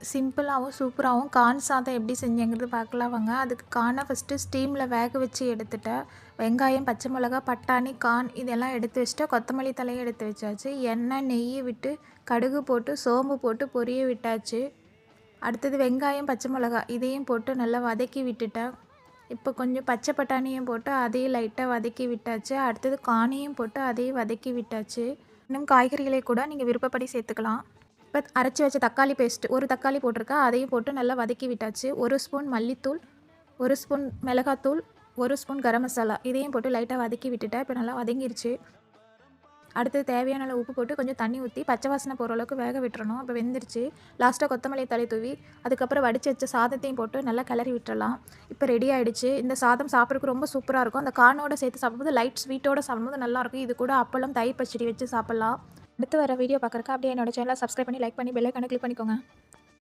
சிம்பிளாகவும் சூப்பராகவும் கார்ன் சாதம் எப்படி செஞ்சேங்கிறது பார்க்கலாம் வாங்க. அதுக்கு கார்னை ஃபஸ்ட்டு ஸ்டீமில் வேக வச்சு எடுத்துட்டேன். வெங்காயம், பச்சை மிளகா, பட்டாணி, கார்ன் இதெல்லாம் எடுத்து வச்சுட்டு கொத்தமல்லி தலையை எடுத்து வச்சாச்சு. எண்ணெய் நெய் விட்டு கடுகு போட்டு சோம்பு போட்டு பொரிய விட்டாச்சு. அடுத்தது வெங்காயம், பச்சை மிளகா இதையும் போட்டு நல்லா வதக்கி விட்டுட்டேன். இப்போ கொஞ்சம் பச்சை பட்டாணியும் போட்டு அதையும் லைட்டாக வதக்கி விட்டாச்சு. அடுத்தது கார்னையும் போட்டு அதையும் வதக்கி விட்டாச்சு. இன்னும் காய்கறிகளை கூட நீங்கள் விருப்பப்படி சேர்த்துக்கலாம். இப்போ அரைச்சி வச்ச தக்காளி பேஸ்ட்டு ஒரு தக்காளி போட்டிருக்கேன், அதையும் போட்டு நல்லா வதக்கி விட்டாச்சு. 1 ஸ்பூன் மல்லித்தூள், 1 ஸ்பூன் மிளகாத்தூள், 1 ஸ்பூன் கரம் மசாலா இதையும் போட்டு லைட்டாக வதக்கி விட்டுட்டேன். இப்போ நல்லா வதங்கிருச்சு. அடுத்தது தேவையான அளவு உப்பு போட்டு கொஞ்சம் தண்ணி ஊற்றி பச்சை வாசனை போகிற அளவுக்கு வேக விட்டுறணும். இப்போ வெந்துருச்சு. லாஸ்ட்டாக கொத்தமல்லி தழை தூவி அதுக்கப்புறம் வடித்து வச்ச சாதத்தையும் போட்டு நல்லா கிளறி விட்டுறலாம். இப்போ ரெடி ஆகிடுச்சு. இந்த சாதம் சாப்பிட்றதுக்கு ரொம்ப சூப்பராக இருக்கும். அந்த கார்னோட சேர்த்து சாப்பிடும்போது லைட் ஸ்வீட்டோட சாப்பிடும்போது நல்லாயிருக்கும். இது கூட அப்பளம், தயிர் பச்சடி வச்சு சாப்பிட்லாம். அடுத்து வர வீடியோ பார்க்குறக்கு அப்படியே என்னோட சேனலை சப்ஸ்கிரைப் பண்ணி லைக் பண்ணி பெல் ஐகானை கிளிக் பண்ணிக்கோங்க.